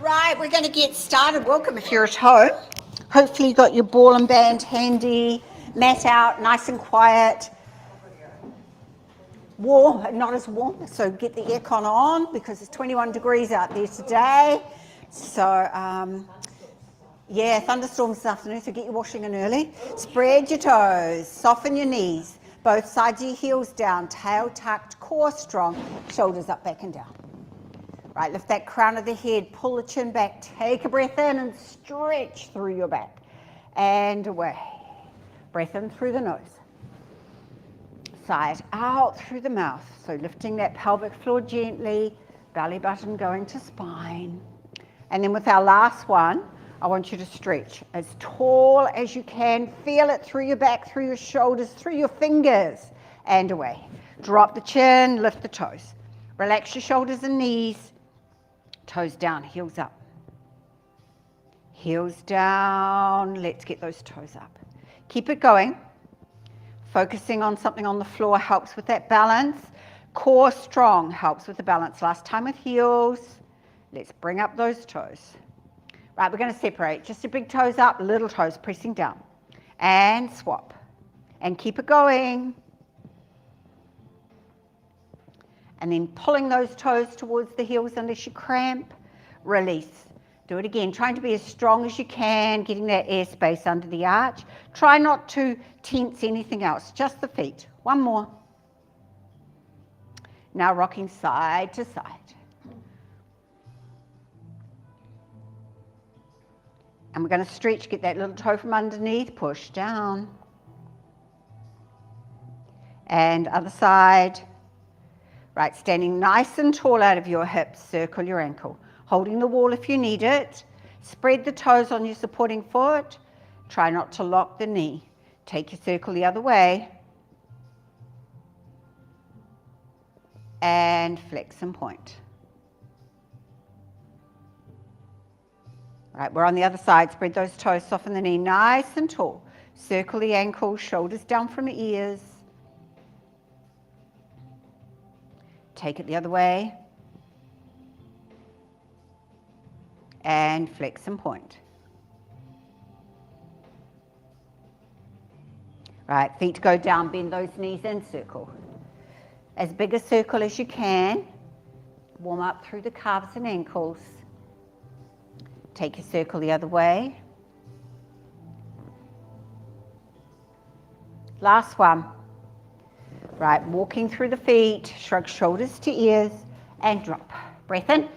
Right, we're going to get started. Welcome if you're at home. Hopefully you've got your ball and band handy, mat out, nice and quiet. Warm, not as warm, so get the aircon on because it's 21 degrees out there today. So, yeah, thunderstorms this afternoon, so get your washing in early. Spread your toes, soften your knees, both sides of your heels down, tail tucked, core strong, shoulders up, back and down. Right, lift that crown of the head, pull the chin back, take a breath in and stretch through your back. And away. Breath in through the nose. Sigh it out through the mouth. So lifting that pelvic floor gently, belly button going to spine. And then with our last one, I want you to stretch as tall as you can. Feel it through your back, through your shoulders, through your fingers. And away. Drop the chin, lift the toes. Relax your shoulders and knees. Toes down, heels up. Heels down. Let's get those toes up. Keep it going. Focusing on something on the floor helps with that balance. Core strong helps with the balance. Last time with heels. Let's bring up those toes. Right, we're going to separate. Just your big toes up, little toes pressing down. And swap. And keep it going. And then pulling those toes towards the heels unless you cramp. Release. Do it again. Trying to be as strong as you can, getting that airspace under the arch. Try not to tense anything else, just the feet. One more. Now rocking side to side. And we're going to stretch, get that little toe from underneath, push down. And other side. Right, standing nice and tall out of your hips, circle your ankle. Holding the wall if you need it. Spread the toes on your supporting foot. Try not to lock the knee. Take your circle the other way. And flex and point. Right, we're on the other side. Spread those toes, soften the knee nice and tall. Circle the ankle, shoulders down from the ears. Take it the other way. And flex and point. Right, feet go down, bend those knees in, circle. As big a circle as you can. Warm up through the calves and ankles. Take your circle the other way. Last one. Right, walking through the feet, shrug shoulders to ears, and drop. Breath in,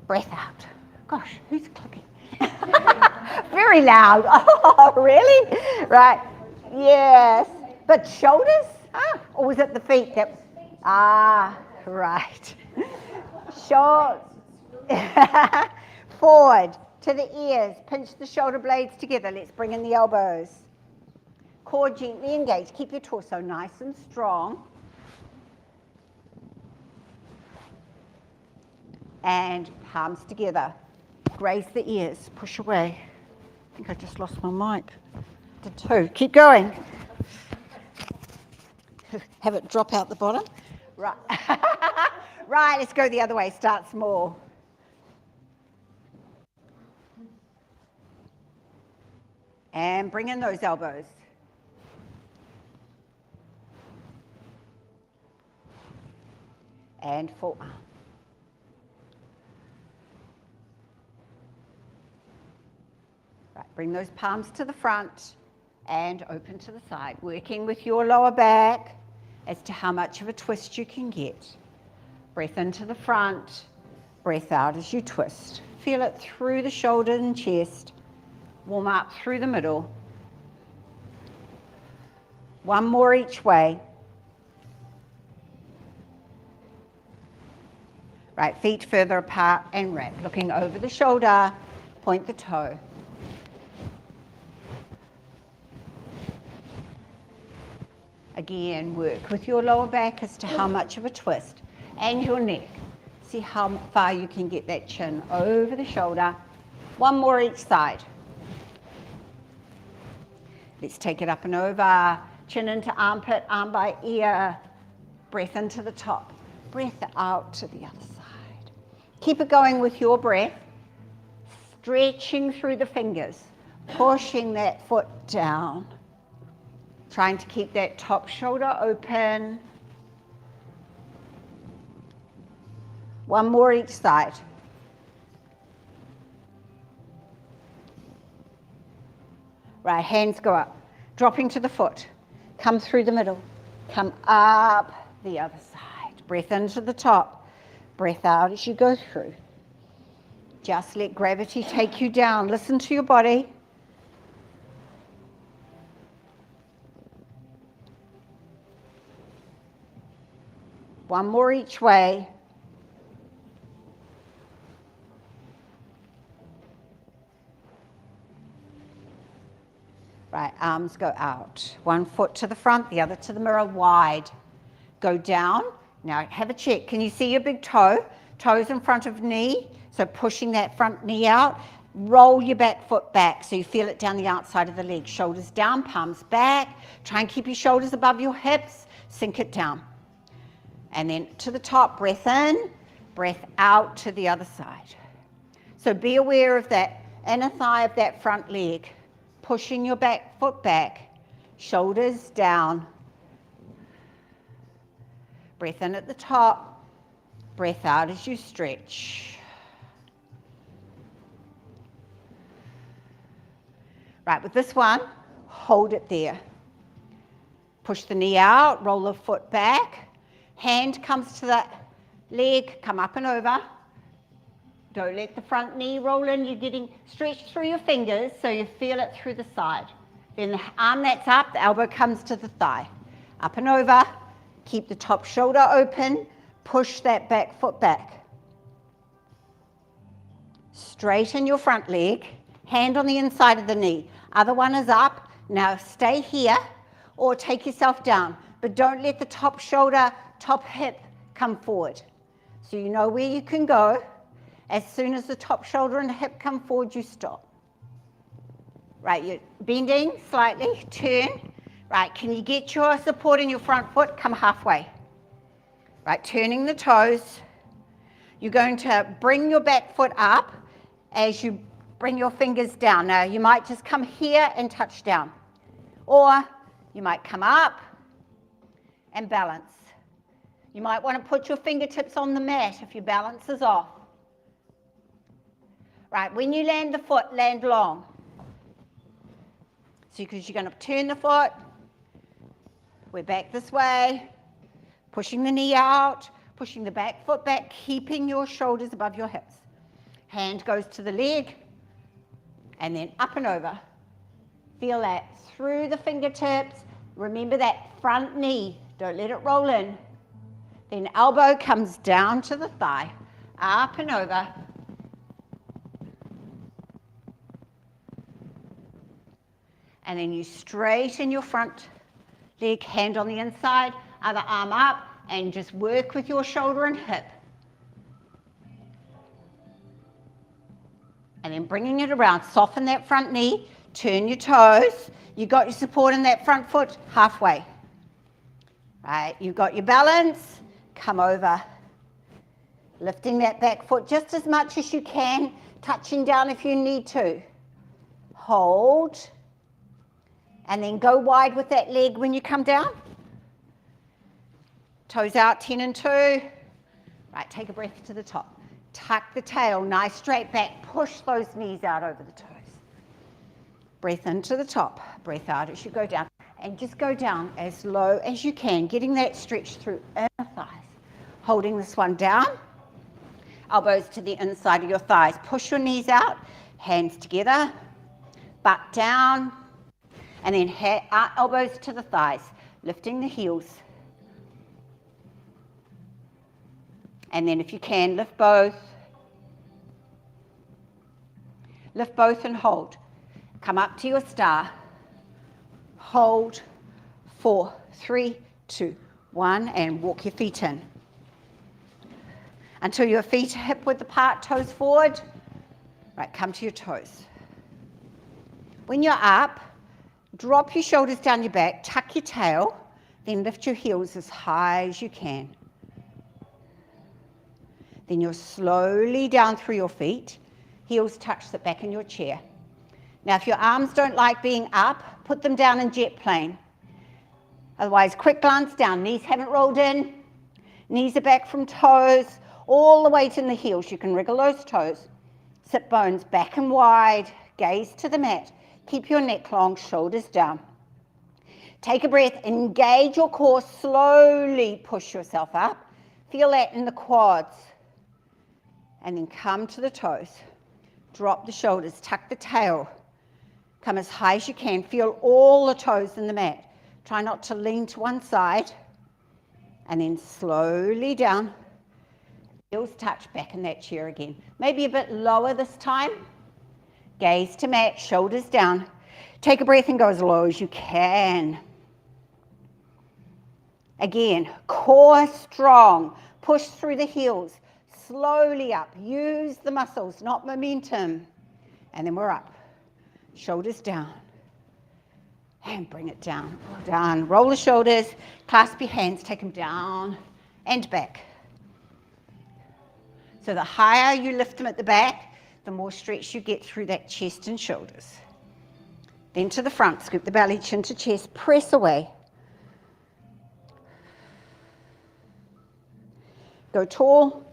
breath out. Gosh, who's clicking? Very loud. Oh, really? Right, yes. But shoulders? Or was it the feet that... right. Shoulders. Forward to the ears. Pinch the shoulder blades together. Let's bring in the elbows. Core gently engaged. Keep your torso nice and strong. And palms together. Graze the ears. Push away. I think I just lost my mic. Did too. Keep going. Have it drop out the bottom. Right. Right, let's go the other way. Start small. And bring in those elbows. and full arm. Right, bring those palms to the front and open to the side, working with your lower back as to how much of a twist you can get. Breath into the front, breath out as you twist. Feel it through the shoulder and chest. Warm up through the middle. One more each way. Right, feet further apart and wrap. Looking over the shoulder, point the toe. Again, work with your lower back as to how much of a twist. And your neck. See how far you can get that chin over the shoulder. One more each side. Let's take it up and over. Chin into armpit, arm by ear. Breath into the top. Breath out to the other side. Keep it going with your breath. Stretching through the fingers. Pushing that foot down. Trying to keep that top shoulder open. One more each side. Right, hands go up. Dropping to the foot. Come through the middle. Come up the other side. Breath into the top. Breath out as you go through. Just let gravity take you down. Listen to your body. One more each way. Right, arms go out. One foot to the front, the other to the mirror, wide. Go down. Now have a check. Can you see your big toe? Toes in front of knee. So pushing that front knee out. Roll your back foot back so you feel it down the outside of the leg. Shoulders down, palms back. Try and keep your shoulders above your hips. Sink it down. And then to the top, breath in, breath out to the other side. So be aware of that inner thigh of that front leg. Pushing your back foot back, shoulders down. Breath in at the top, breath out as you stretch. Right, with this one, hold it there. Push the knee out, roll the foot back. Hand comes to the leg, come up and over. Don't let the front knee roll in. You're getting stretched through your fingers so you feel it through the side. Then the arm that's up, the elbow comes to the thigh. Up and over. Keep the top shoulder open. Push that back foot back. Straighten your front leg. Hand on the inside of the knee. Other one is up. Now stay here or take yourself down. But don't let the top shoulder, top hip come forward. So you know where you can go. As soon as the top shoulder and hip come forward, you stop. Right, you're bending slightly, turn. Right, can you get your support in your front foot? Come halfway. Right, turning the toes. You're going to bring your back foot up as you bring your fingers down. Now, you might just come here and touch down. Or you might come up and balance. You might want to put your fingertips on the mat if your balance is off. Right, when you land the foot, land long. So because you're going to turn the foot, we're back this way, pushing the knee out, pushing the back foot back, keeping your shoulders above your hips. Hand goes to the leg, and then up and over. Feel that through the fingertips. Remember that front knee, don't let it roll in. Then elbow comes down to the thigh, up and over. And then you straighten your front leg, hand on the inside, other arm up, and just work with your shoulder and hip. And then bringing it around, soften that front knee, turn your toes. You got your support in that front foot halfway. Right, you've got your balance, come over. Lifting that back foot just as much as you can, touching down if you need to. Hold. And then go wide with that leg when you come down. Toes out, 10 and 2. Right, take a breath to the top. Tuck the tail, nice straight back. Push those knees out over the toes. Breath into the top, breath out as you go down. And just go down as low as you can, getting that stretch through inner thighs. Holding this one down. Elbows to the inside of your thighs. Push your knees out, hands together, butt down, and then elbows to the thighs, lifting the heels. And then if you can, lift both. Lift both and hold. Come up to your star. Hold. 4, 3, 2, 1, and walk your feet in. Until your feet are hip width apart, toes forward. Right, come to your toes. When you're up, drop your shoulders down your back, tuck your tail, then lift your heels as high as you can. Then you're slowly down through your feet. Heels touch the back in your chair. Now, if your arms don't like being up, put them down in jet plane. Otherwise, quick glance down. Knees haven't rolled in. Knees are back from toes. All the weight in the heels. You can wriggle those toes. Sit bones back and wide. Gaze to the mat. Keep your neck long, shoulders down. Take a breath. Engage your core. Slowly push yourself up. Feel that in the quads. And then come to the toes. Drop the shoulders. Tuck the tail. Come as high as you can. Feel all the toes in the mat. Try not to lean to one side. And then slowly down. Heels touch back in that chair again. Maybe a bit lower this time. Gaze to mat, shoulders down. Take a breath and go as low as you can. Again, core strong. Push through the heels. Slowly up. Use the muscles, not momentum. And then we're up. Shoulders down. And bring it down. Down. Roll the shoulders. Clasp your hands. Take them down and back. So the higher you lift them at the back, the more stretch you get through that chest and shoulders. Then to the front. Scoop the belly, chin to chest. Press away. Go tall.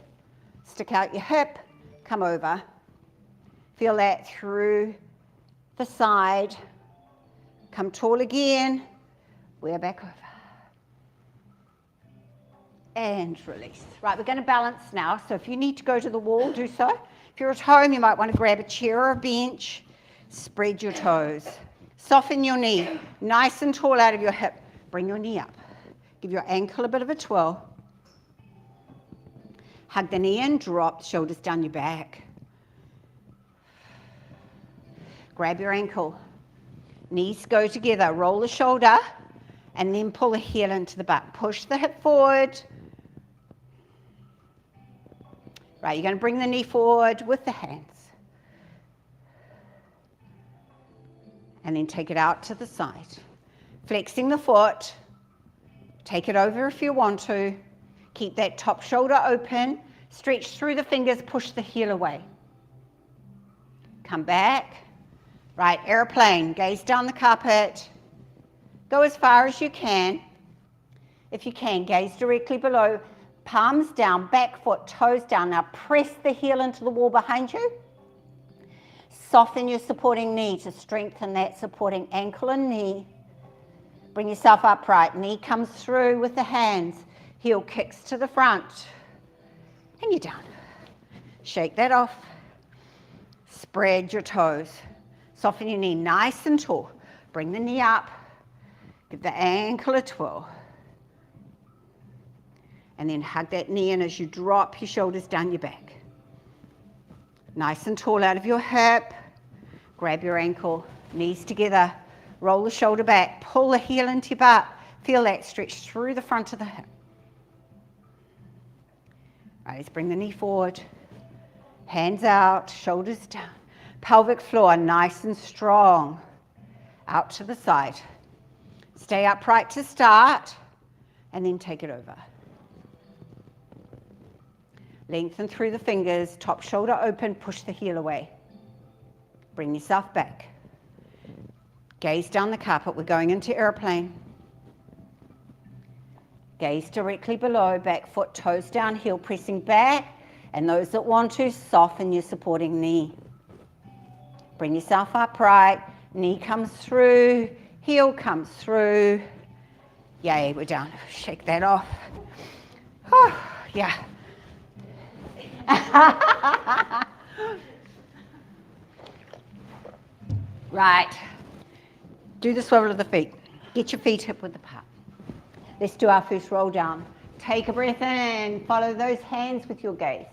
Stick out your hip. Come over. Feel that through the side. Come tall again. We're back over. And release. Right, we're going to balance now. So if you need to go to the wall, do so. If you're at home, you might want to grab a chair or a bench. Spread your toes. Soften your knee. Nice and tall out of your hip. Bring your knee up. Give your ankle a bit of a twirl. Hug the knee in. Drop the shoulders down your back. Grab your ankle. Knees go together. Roll the shoulder. And then pull the heel into the butt. Push the hip forward. Right, you're going to bring the knee forward with the hands. And then take it out to the side. Flexing the foot. Take it over if you want to. Keep that top shoulder open. Stretch through the fingers. Push the heel away. Come back. Right, airplane. Gaze down the carpet. Go as far as you can. If you can, gaze directly below. Palms down, back foot, toes down. Now press the heel into the wall behind you. Soften your supporting knee to strengthen that supporting ankle and knee. Bring yourself upright. Knee comes through with the hands. Heel kicks to the front. And you're down. Shake that off. Spread your toes. Soften your knee nice and tall. Bring the knee up. Give the ankle a twirl. And then hug that knee in as you drop your shoulders down your back. Nice and tall out of your hip. Grab your ankle, knees together. Roll the shoulder back. Pull the heel into your butt. Feel that stretch through the front of the hip. All right, let's bring the knee forward. Hands out, shoulders down. Pelvic floor nice and strong. Out to the side. Stay upright to start, and then take it over. Lengthen through the fingers, top shoulder open, push the heel away. Bring yourself back. Gaze down the carpet, we're going into airplane. Gaze directly below, back foot, toes down, heel pressing back. And those that want to, soften your supporting knee. Bring yourself upright, knee comes through, heel comes through. Yay, we're down. Shake that off. Oh, yeah. Right. Do the swivel of the feet. Get your feet hip width apart. Let's do our first roll down. Take a breath in. Follow those hands with your gaze.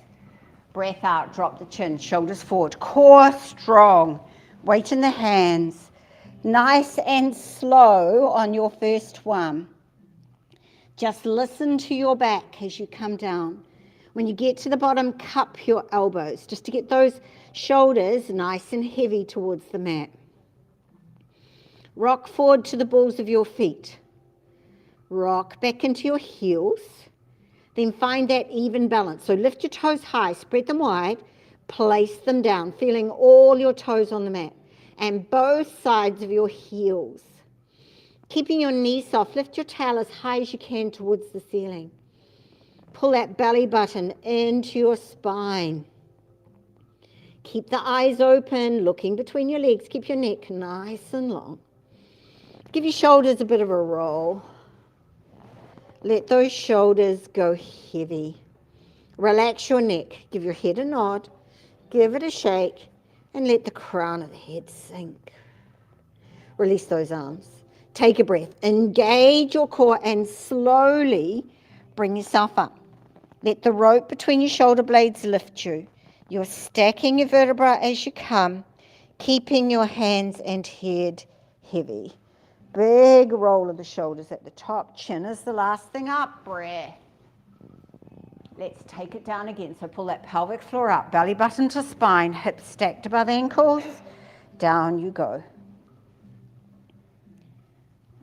Breath out. Drop the chin. Shoulders forward. Core strong. Weight in the hands. Nice and slow on your first one. Just listen to your back as you come down. When you get to the bottom, cup your elbows just to get those shoulders nice and heavy towards the mat. Rock forward to the balls of your feet. Rock back into your heels. Then find that even balance. So lift your toes high, spread them wide, place them down, feeling all your toes on the mat. And both sides of your heels. Keeping your knees soft, lift your tail as high as you can towards the ceiling. Pull that belly button into your spine. Keep the eyes open, looking between your legs. Keep your neck nice and long. Give your shoulders a bit of a roll. Let those shoulders go heavy. Relax your neck. Give your head a nod. Give it a shake. And let the crown of the head sink. Release those arms. Take a breath. Engage your core and slowly bring yourself up. Let the rope between your shoulder blades lift you. You're stacking your vertebra as you come, keeping your hands and head heavy. Big roll of the shoulders at the top. Chin is the last thing up. Breath. Let's take it down again. So pull that pelvic floor up. Belly button to spine. Hips stacked above ankles. Down you go.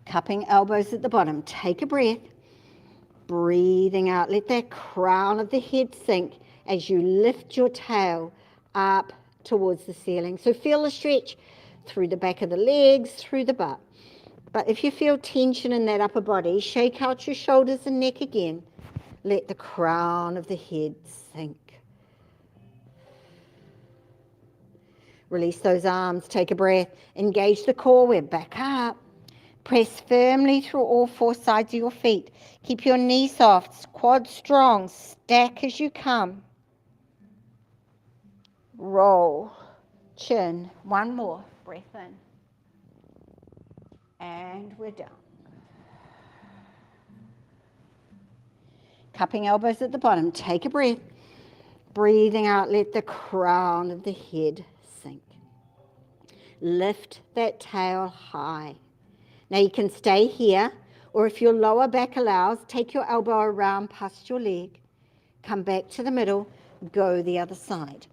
Cupping elbows at the bottom. Take a breath. Breathing out. Let that crown of the head sink as you lift your tail up towards the ceiling. So feel the stretch through the back of the legs, through the butt. But if you feel tension in that upper body, shake out your shoulders and neck again. Let the crown of the head sink. Release those arms. Take a breath. Engage the core. We're back up. Press firmly through all four sides of your feet. Keep your knees soft, quads strong. Stack as you come. Roll. Chin. One more. Breath in. And we're down. Cupping elbows at the bottom. Take a breath. Breathing out. Let the crown of the head sink. Lift that tail high. Now you can stay here, or if your lower back allows, take your elbow around past your leg. Come back to the middle. Go the other side.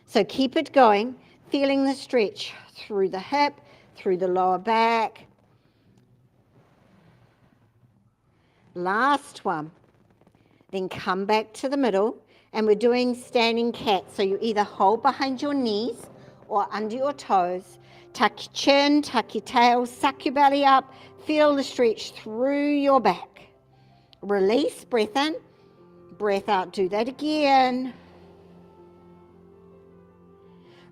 So keep it going, feeling the stretch through the hip, through the lower back. Last one. Then come back to the middle, and we're doing standing cat. So you either hold behind your knees or under your toes. Tuck your chin, tuck your tail, suck your belly up. Feel the stretch through your back. Release, breath in, breath out. Do that again.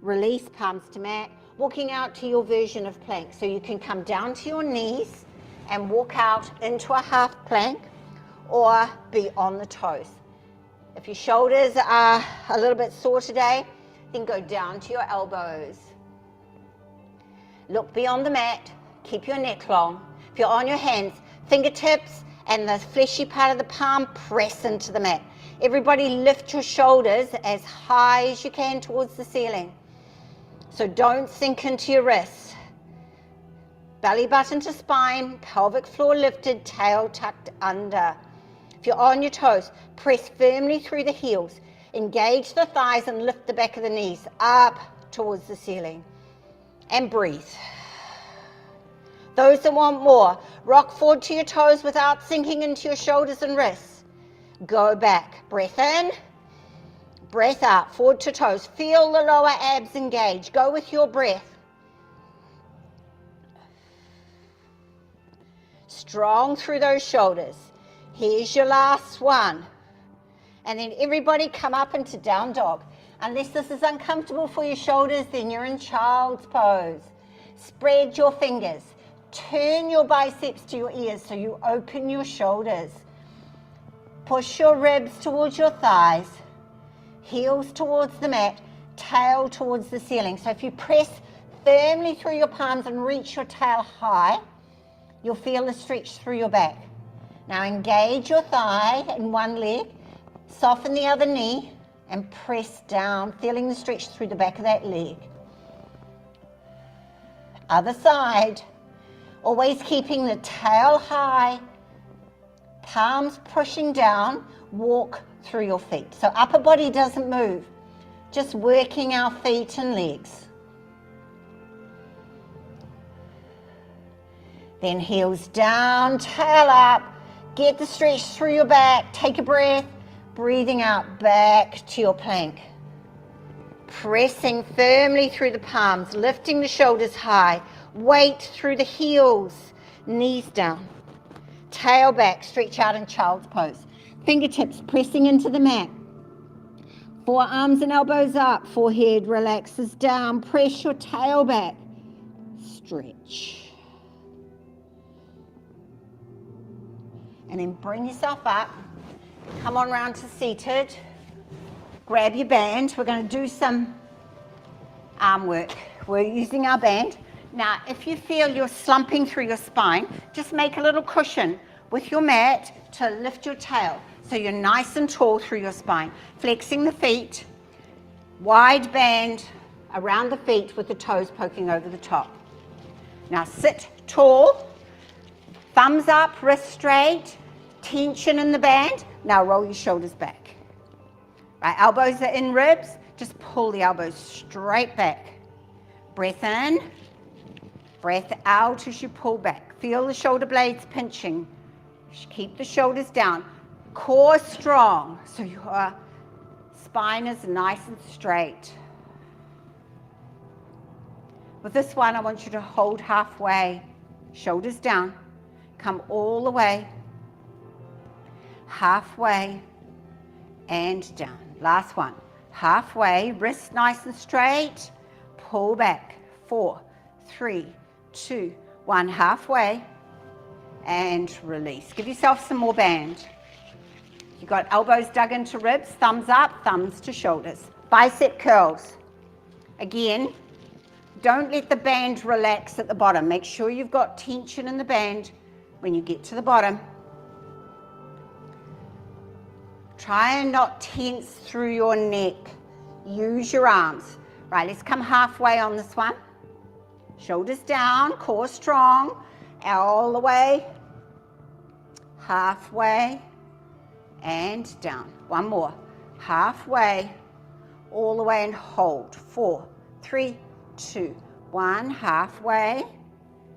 Release, palms to mat. Walking out to your version of plank. So you can come down to your knees and walk out into a half plank, or be on the toes. If your shoulders are a little bit sore today, then go down to your elbows. Look beyond the mat, keep your neck long. If you're on your hands, fingertips and the fleshy part of the palm, press into the mat. Everybody lift your shoulders as high as you can towards the ceiling. So don't sink into your wrists. Belly button to spine, pelvic floor lifted, tail tucked under. If you're on your toes, press firmly through the heels. Engage the thighs and lift the back of the knees up towards the ceiling. And breathe. Those that want more, rock forward to your toes without sinking into your shoulders and wrists. Go back. Breath in. Breath out. Forward to toes. Feel the lower abs engage. Go with your breath. Strong through those shoulders. Here's your last one. And then everybody come up into down dog. Unless this is uncomfortable for your shoulders, then you're in child's pose. Spread your fingers. Turn your biceps to your ears so you open your shoulders. Push your ribs towards your thighs. Heels towards the mat. Tail towards the ceiling. So if you press firmly through your palms and reach your tail high, you'll feel the stretch through your back. Now engage your thigh in one leg. Soften the other knee and press down, feeling the stretch through the back of that leg. Other side, always keeping the tail high, palms pushing down, walk through your feet. So upper body doesn't move, just working our feet and legs. Then heels down, tail up, get the stretch through your back, take a breath. Breathing out back to your plank. Pressing firmly through the palms, lifting the shoulders high, weight through the heels, knees down. Tail back, stretch out in child's pose. Fingertips pressing into the mat. Forearms and elbows up, forehead relaxes down, press your tail back. Stretch. And then bring yourself up. Come on round to seated. Grab your band. We're going to do some arm work. We're using our band. Now, if you feel you're slumping through your spine, just make a little cushion with your mat to lift your tail so you're nice and tall through your spine. Flexing the feet, wide band around the feet with the toes poking over the top. Now sit tall, thumbs up, wrist straight, tension in the band. Now roll your shoulders back. Right, elbows are in ribs. Just pull the elbows straight back. Breath in, breath out as you pull back. Feel the shoulder blades pinching. Keep the shoulders down. Core strong, so your spine is nice and straight. With this one, I want you to hold halfway. Shoulders down. Come all the way. Halfway and down. Last one. Halfway, wrists nice and straight. Pull back. 4, 3, 2, 1. Halfway and release. Give yourself some more band. You've got elbows dug into ribs, thumbs up, thumbs to shoulders. Bicep curls. Again, don't let the band relax at the bottom. Make sure you've got tension in the band when you get to the bottom. Try and not tense through your neck. Use your arms. Right, let's come halfway on this one. Shoulders down, core strong, all the way, halfway, and down. One more. Halfway, all the way, and hold. 4, 3, 2, 1. Halfway,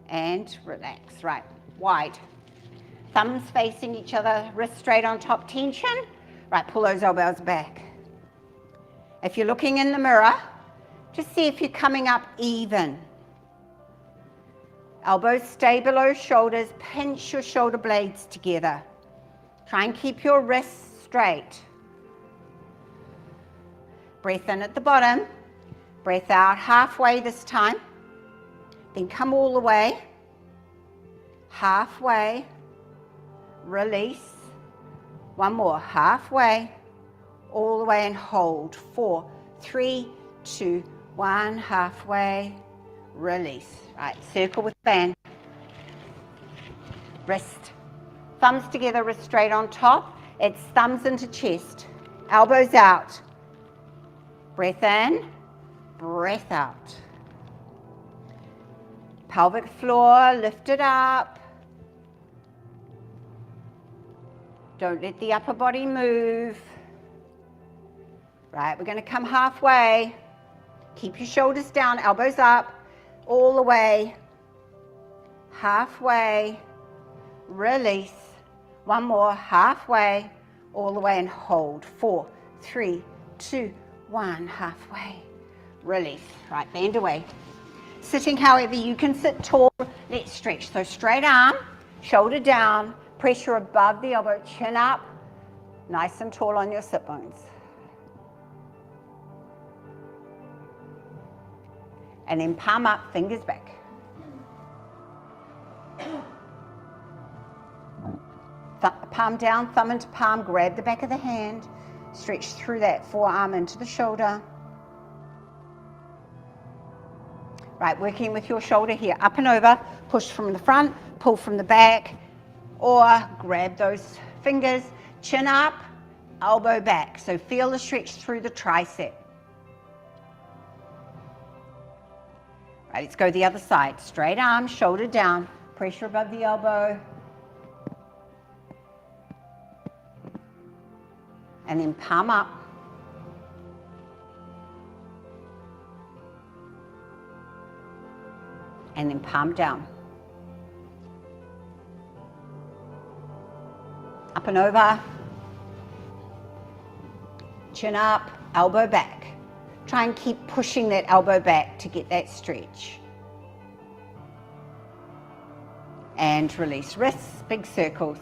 and relax. Right, wide. Thumbs facing each other, wrists straight on top, tension. Right, pull those elbows back. If you're looking in the mirror, just see if you're coming up even. Elbows stay below shoulders, pinch your shoulder blades together. Try and keep your wrists straight. Breath in at the bottom, breath out halfway this time. Then come all the way, halfway, release. One more, halfway, all the way, and hold. 4, 3, 2, 1. Halfway, release. Right, circle with band. Wrist, thumbs together, wrist straight on top. It's thumbs into chest, elbows out. Breath in, breath out. Pelvic floor lifted up. Don't let the upper body move. Right, we're going to come halfway. Keep your shoulders down, elbows up, all the way. Halfway, release. One more, halfway, all the way, and hold. 4, 3, 2, 1. Halfway, release. Right, bend away. Sitting however you can sit tall. Let's stretch. So straight arm, shoulder down, Pressure above the elbow, chin up, nice and tall on your sit bones. And then palm up, fingers back. Palm down, thumb into palm, grab the back of the hand, stretch through that forearm into the shoulder. Right, working with your shoulder here, up and over, push from the front, pull from the back, or grab those fingers, chin up, elbow back. So feel the stretch through the tricep. Right, let's go the other side. Straight arm, shoulder down, pressure above the elbow. And then palm up. And then palm down. Up and over. Chin up, elbow back. Try and keep pushing that elbow back to get that stretch. And release wrists, big circles.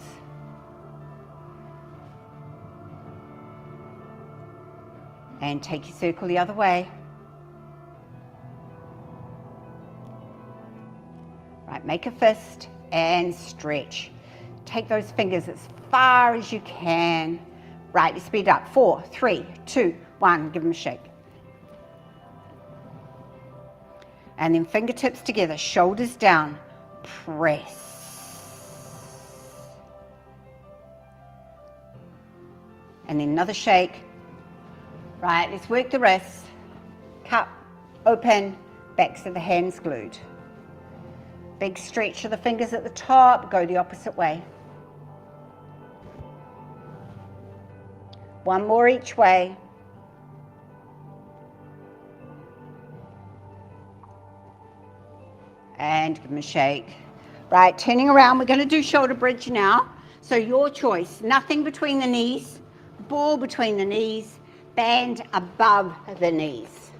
And take your circle the other way. Right, make a fist and stretch. Take those fingers as far as you can. Right, let's speed up. 4, 3, 2, 1. Give them a shake. And then fingertips together, shoulders down. Press. And then another shake. Right, let's work the wrists. Cup, open, backs of the hands glued. Big stretch of the fingers at the top, go the opposite way. One more each way. And give them a shake. Right, turning around, we're going to do shoulder bridge now. So your choice, nothing between the knees, ball between the knees, band above the knees.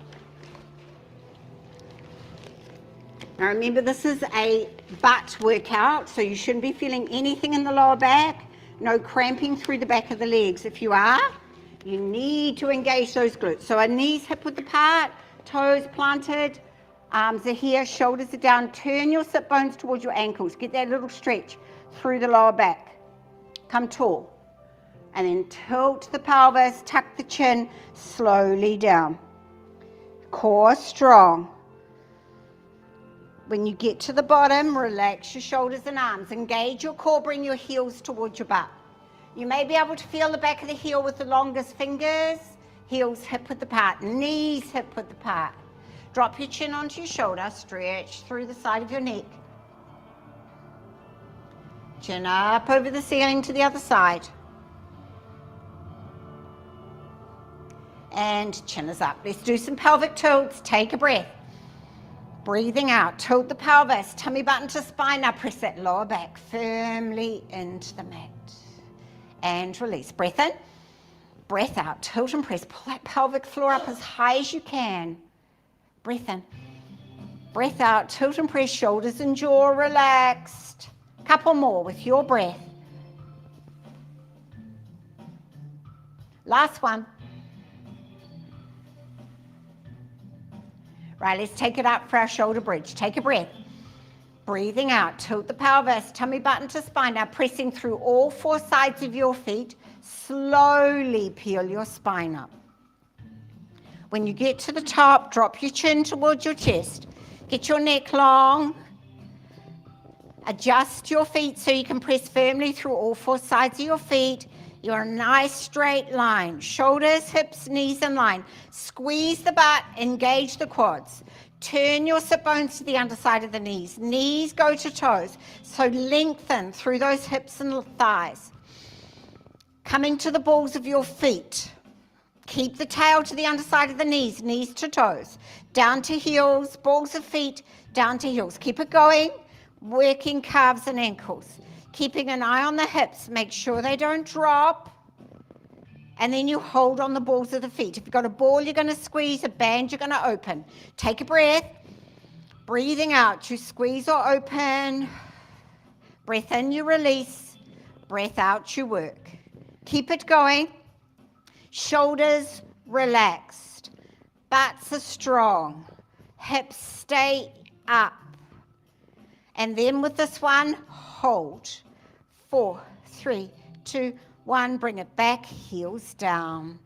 Now remember, this is a butt workout, so you shouldn't be feeling anything in the lower back. No cramping through the back of the legs. If you are, you need to engage those glutes. So our knees hip width apart, toes planted, arms are here, shoulders are down. Turn your sit bones towards your ankles. Get that little stretch through the lower back. Come tall. And then tilt the pelvis, tuck the chin slowly down. Core strong. When you get to the bottom, relax your shoulders and arms. Engage your core, bring your heels towards your butt. You may be able to feel the back of the heel with the longest fingers. Heels hip width apart, knees hip width apart. Drop your chin onto your shoulder, stretch through the side of your neck. Chin up over the ceiling to the other side. And chin is up. Let's do some pelvic tilts. Take a breath. Breathing out, tilt the pelvis, tummy button to spine. Now press that lower back firmly into the mat. And release. Breath in, breath out, tilt and press. Pull that pelvic floor up as high as you can. Breath in, breath out, tilt and press, shoulders and jaw relaxed. Couple more with your breath. Last one. Right, let's take it up for our shoulder bridge. Take a breath. Breathing out, tilt the pelvis, tummy button to spine. Now pressing through all 4 sides of your feet. Slowly peel your spine up. When you get to the top, drop your chin towards your chest. Get your neck long. Adjust your feet so you can press firmly through all 4 sides of your feet. You're a nice straight line. Shoulders, hips, knees in line. Squeeze the butt, engage the quads. Turn your sit bones to the underside of the knees. Knees go to toes. So lengthen through those hips and thighs. Coming to the balls of your feet. Keep the tail to the underside of the knees, knees to toes. Down to heels, balls of feet, down to heels. Keep it going, working calves and ankles. Keeping an eye on the hips, make sure they don't drop. And then you hold on the balls of the feet. If you've got a ball, you're going to squeeze, a band, you're going to open. Take a breath. Breathing out, you squeeze or open. Breath in, you release. breath out, you work. Keep it going. Shoulders relaxed. Butts are strong. Hips stay up. And then with this one, hold. 4, 3, 2, 1. Bring it back, heels down.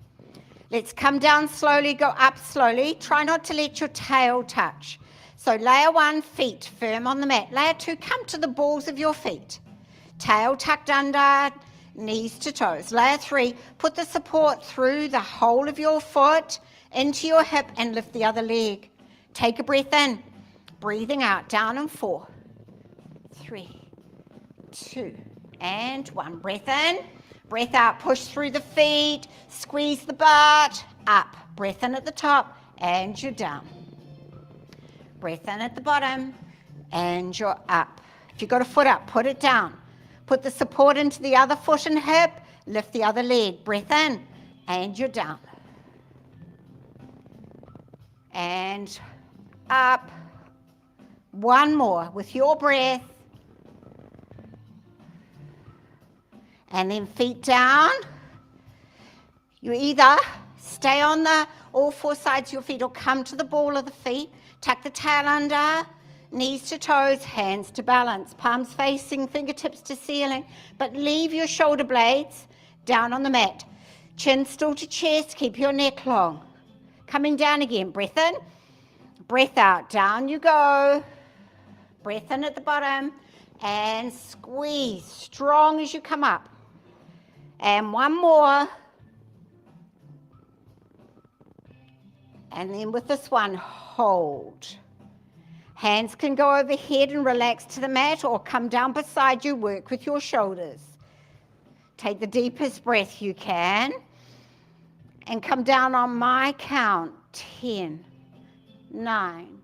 Let's come down slowly, go up slowly. Try not to let your tail touch. So layer 1, feet firm on the mat. Layer 2, come to the balls of your feet. Tail tucked under, knees to toes. Layer 3, put the support through the whole of your foot into your hip and lift the other leg. Take a breath in. Breathing out, down in 4, 3, 2, and 1. Breath in. Breath out, push through the feet, squeeze the butt, up. Breath in at the top, and you're down. Breath in at the bottom, and you're up. If you've got a foot up, put it down. Put the support into the other foot and hip, lift the other leg. Breath in, and you're down. And up. One more with your breath. And then feet down. You either stay on all 4 sides of your feet or come to the ball of the feet. Tuck the tail under, knees to toes, hands to balance, palms facing, fingertips to ceiling. But leave your shoulder blades down on the mat. Chin still to chest, keep your neck long. Coming down again, breath in, breath out, down you go. Breath in at the bottom and squeeze strong as you come up. And one more. And then with this one, hold. Hands can go overhead and relax to the mat or come down beside you, work with your shoulders. Take the deepest breath you can and come down on my count. 10, 9,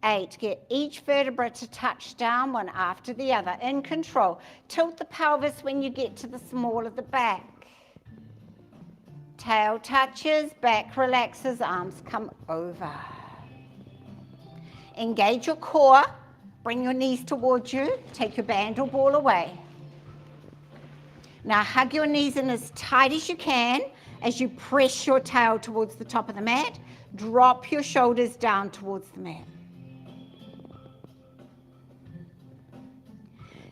8. Get each vertebra to touch down one after the other. In control. Tilt the pelvis when you get to the small of the back. Tail touches, back relaxes, arms come over. Engage your core. Bring your knees towards you. Take your band or ball away. Now hug your knees in as tight as you can as you press your tail towards the top of the mat. Drop your shoulders down towards the mat.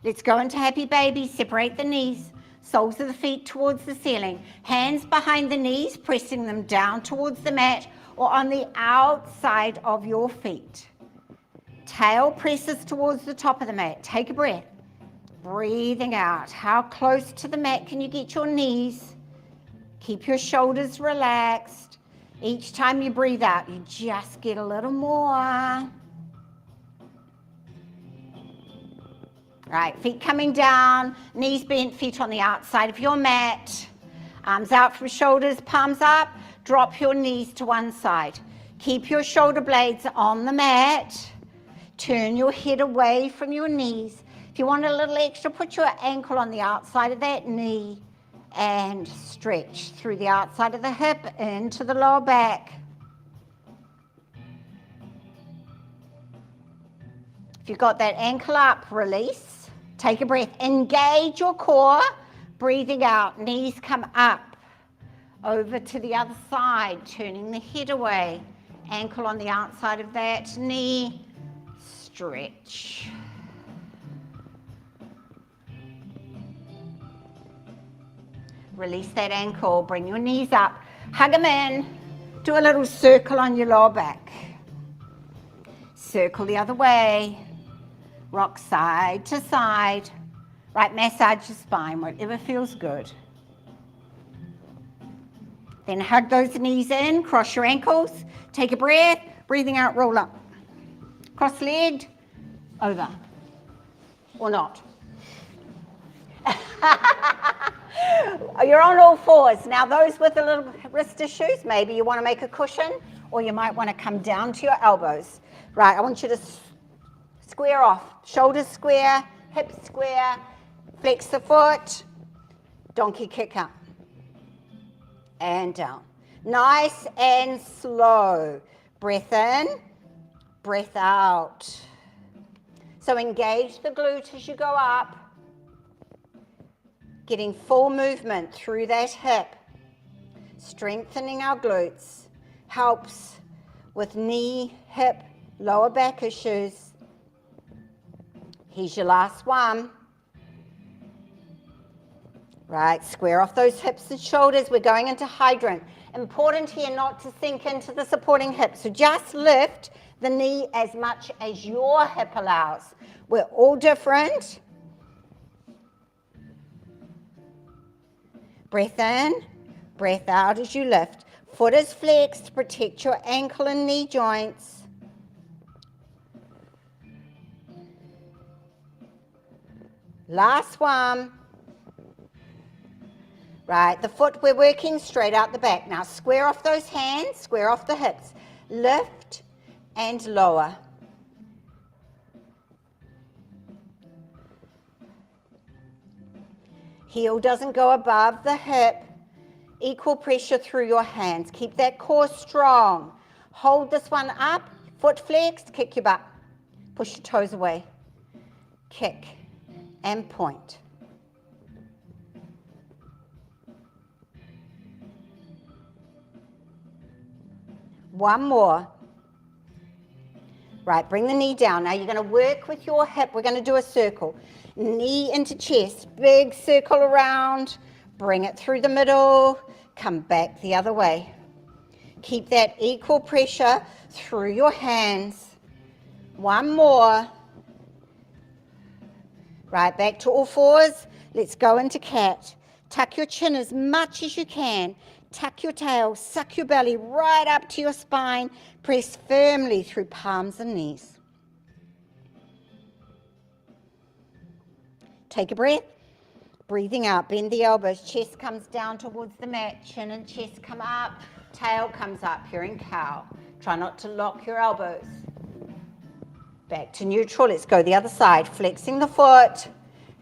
Let's go into happy baby. Separate the knees, soles of the feet towards the ceiling. Hands behind the knees, pressing them down towards the mat or on the outside of your feet. Tail presses towards the top of the mat. Take a breath. Breathing out. How close to the mat can you get your knees? Keep your shoulders relaxed. Each time you breathe out, you just get a little more. Right, feet coming down, knees bent, feet on the outside of your mat. Arms out from shoulders, palms up. Drop your knees to one side. Keep your shoulder blades on the mat. Turn your head away from your knees. If you want a little extra, put your ankle on the outside of that knee and stretch through the outside of the hip into the lower back. If you've got that ankle up, release. Take a breath. Engage your core. Breathing out. Knees come up. Over to the other side. Turning the head away. Ankle on the outside of that knee. Stretch. Release that ankle. Bring your knees up. Hug them in. Do a little circle on your lower back. Circle the other way. Rock side to side. Right, massage your spine, whatever feels good. Then hug those knees in, cross your ankles, take a breath, breathing out, roll up. Cross-legged, over. Or not. You're on all fours. Now those with a little wrist issues, maybe you want to make a cushion, or you might want to come down to your elbows. Right, I want you to square off. Shoulders square, hips square, flex the foot, donkey kick up. And down. Nice and slow. Breath in, breath out. So engage the glute as you go up. Getting full movement through that hip. Strengthening our glutes. Helps with knee, hip, lower back issues. Here's your last one. Right, square off those hips and shoulders. We're going into hydrant. Important here not to sink into the supporting hip. So just lift the knee as much as your hip allows. We're all different. Breath in, breath out as you lift. Foot is flexed to protect your ankle and knee joints. Last one. Right, the foot, we're working straight out the back. Now square off those hands, square off the hips. Lift and lower. Heel doesn't go above the hip. Equal pressure through your hands. Keep that core strong. Hold this one up, foot flexed, kick your butt. Push your toes away. Kick and point. One more. Right, bring the knee down. Now you're going to work with your hip. We're going to do a circle. Knee into chest. Big circle around. Bring it through the middle. Come back the other way. Keep that equal pressure through your hands. One more. Right, back to all fours. Let's go into cat. Tuck your chin as much as you can. Tuck your tail, suck your belly right up to your spine. Press firmly through palms and knees. Take a breath. Breathing out, bend the elbows. Chest comes down towards the mat. Chin and chest come up. Tail comes up. You're in cow. Try not to lock your elbows. Back to neutral. Let's go the other side. Flexing the foot.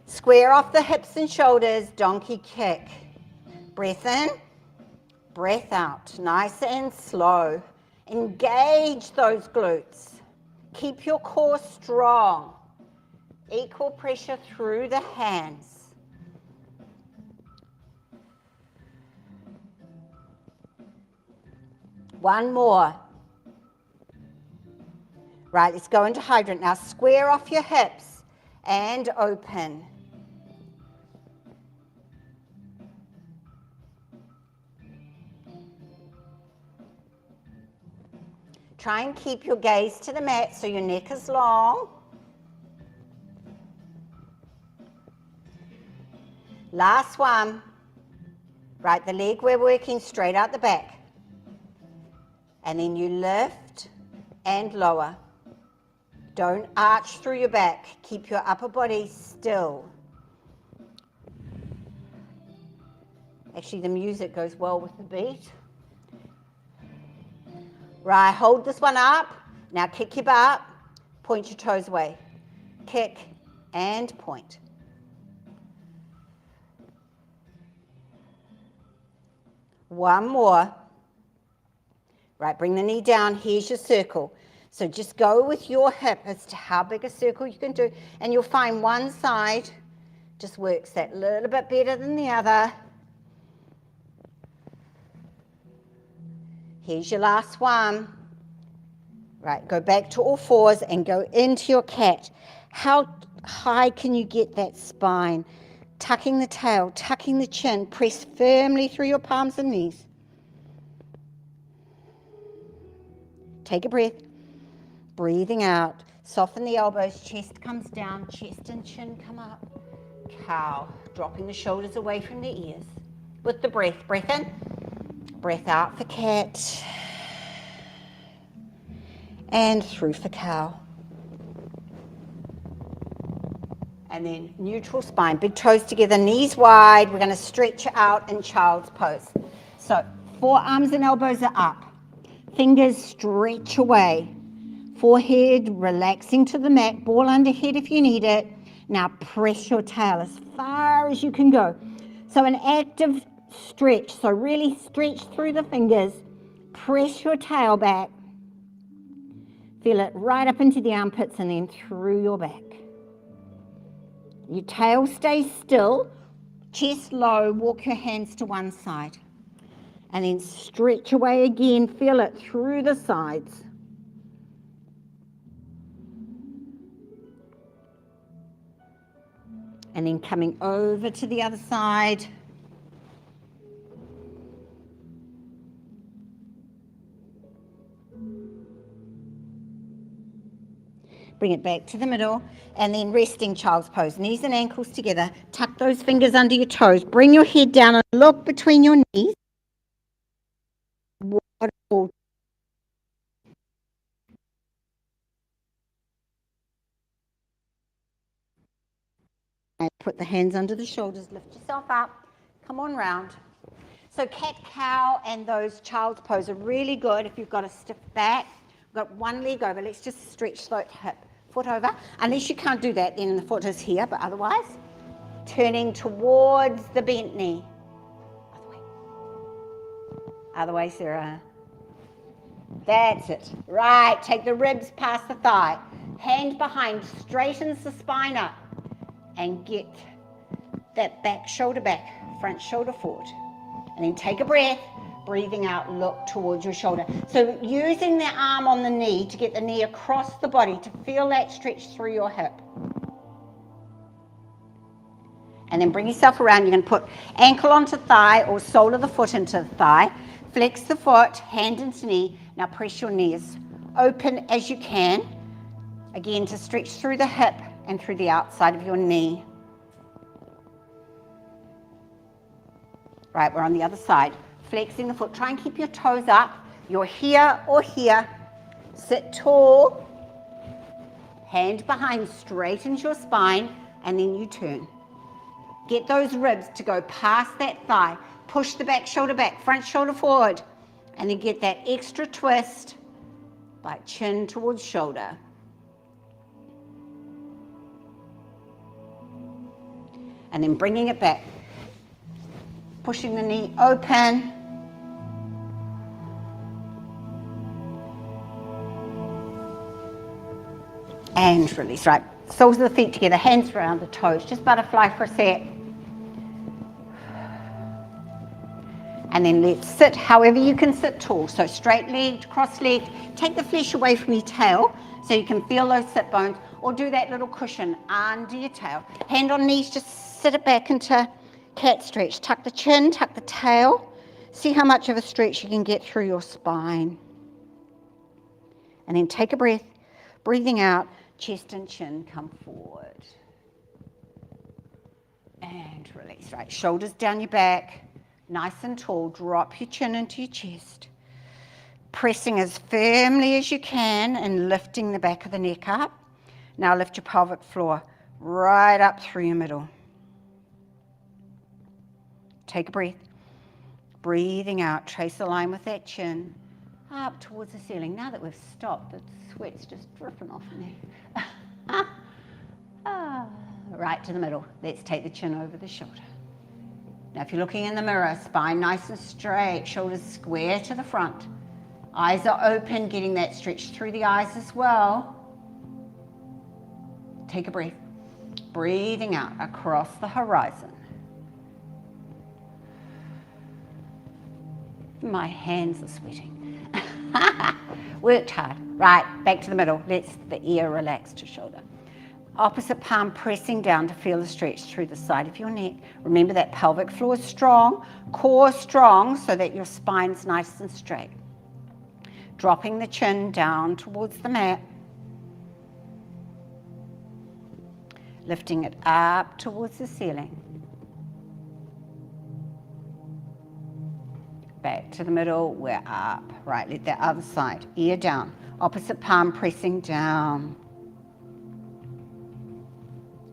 Square off the hips and shoulders. Donkey kick. Breath in. Breath out, nice and slow. Engage those glutes. Keep your core strong. Equal pressure through the hands. One more. Right, let's go into hydrant. Now square off your hips and open. Try and keep your gaze to the mat so your neck is long. Last one. Right, the leg we're working straight out the back. And then you lift and lower. Don't arch through your back. Keep your upper body still. Actually, the music goes well with the beat. Right, hold this one up. Now kick your butt. Point your toes away. Kick and point. One more. Right, bring the knee down. Here's your circle. So just go with your hip as to how big a circle you can do. And you'll find one side just works that little bit better than the other. Here's your last one. Right, go back to all fours and go into your cat. How high can you get that spine? Tucking the tail, tucking the chin. Press firmly through your palms and knees. Take a breath. Breathing out. Soften the elbows. Chest comes down. Chest and chin come up. Cow. Dropping the shoulders away from the ears. With the breath. Breath in. Breath out for cat. And through for cow. And then neutral spine. Big toes together, knees wide. We're going to stretch out in child's pose. So forearms and elbows are up. Fingers stretch away. Forehead relaxing to the mat. Ball under head if you need it. Now press your tail as far as you can go. So an active stretch. So really stretch through the fingers. Press your tail back. Feel it right up into the armpits and then through your back. Your tail stays still. Chest low, walk your hands to one side. And then stretch away again, feel it through the sides. And then coming over to the other side. Bring it back to the middle, and then resting child's pose. Knees and ankles together. Tuck those fingers under your toes. Bring your head down and look between your knees. Waterfall. And put the hands under the shoulders. Lift yourself up. Come on round. So cat-cow and those child's pose are really good if you've got a stiff back. Got one leg over. Let's just stretch that hip. Foot over. Unless you can't do that, then the foot is here, but otherwise, turning towards the bent knee. Other way. Other way, Sarah. That's it. Right. Take the ribs past the thigh. Hand behind. Straightens the spine up. And get that back shoulder back. Front shoulder forward. And then take a breath. Breathing out, look towards your shoulder. So using the arm on the knee to get the knee across the body to feel that stretch through your hip. And then bring yourself around. You're going to put ankle onto thigh or sole of the foot into the thigh. Flex the foot, hand into knee. Now press your knee as open as you can. Again, to stretch through the hip and through the outside of your knee. Right, we're on the other side. Flexing the foot. Try and keep your toes up. You're here or here. Sit tall. Hand behind, straightens your spine, and then you turn. Get those ribs to go past that thigh. Push the back shoulder back, front shoulder forward, and then get that extra twist by chin towards shoulder. And then bringing it back. Pushing the knee open. And release, right. Soles of the feet together, hands around the toes. Just butterfly for a sec. And then let's sit however you can sit tall. So straight legged, cross legged. Take the flesh away from your tail so you can feel those sit bones, or do that little cushion under your tail. Hand on knees, just sit it back into cat stretch. Tuck the chin, tuck the tail. See how much of a stretch you can get through your spine. And then take a breath, breathing out. Chest and chin come forward. And release, right. Shoulders down your back, nice and tall. Drop your chin into your chest. Pressing as firmly as you can and lifting the back of the neck up. Now lift your pelvic floor right up through your middle. Take a breath. Breathing out. Trace a line with that chin. Up towards the ceiling. Now that we've stopped, the sweat's just dripping off me. Right to the middle. Let's take the chin over the shoulder. Now if you're looking in the mirror, spine nice and straight, shoulders square to the front. Eyes are open, getting that stretch through the eyes as well. Take a breath. Breathing out across the horizon. My hands are sweating. Worked hard. Right, back to the middle. Let's the ear relax to shoulder. Opposite palm pressing down to feel the stretch through the side of your neck. Remember that pelvic floor is strong, core strong, so that your spine's nice and straight. Dropping the chin down towards the mat. Lifting it up towards the ceiling. Back to the middle, we're up. Right, let that other side, ear down. Opposite palm pressing down.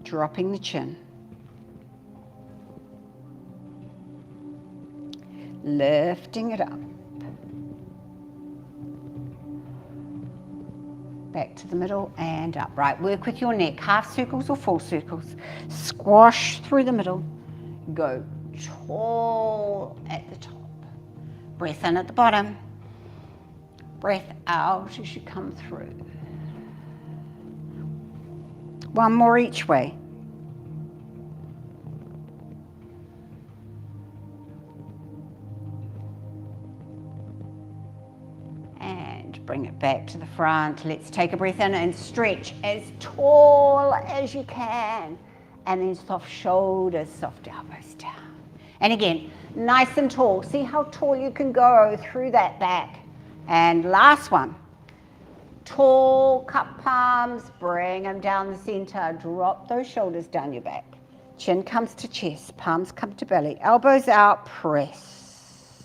Dropping the chin. Lifting it up. Back to the middle and up. Right, work with your neck, half circles or full circles. Squash through the middle. Go tall at the top. Breath in at the bottom. Breath out as you come through. One more each way. and bring it back to the front. Let's take a breath in and stretch as tall as you can. And then soft shoulders, soft elbows down. And again, nice and tall. See how tall you can go through that back. And last one. Tall, cup palms, bring them down the center. Drop those shoulders down your back. Chin comes to chest, palms come to belly. Elbows out, press.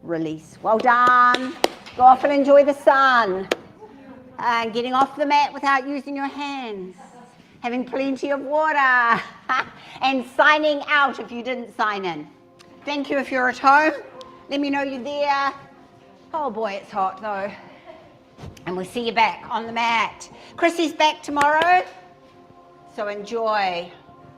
Release. Well done. Go off and enjoy the sun. And getting off the mat without using your hands. Having plenty of water. And signing out if you didn't sign in. Thank you if you're at home. Let me know you're there. Oh boy, it's hot though. And we'll see you back on the mat. Chrissy's back tomorrow, so enjoy.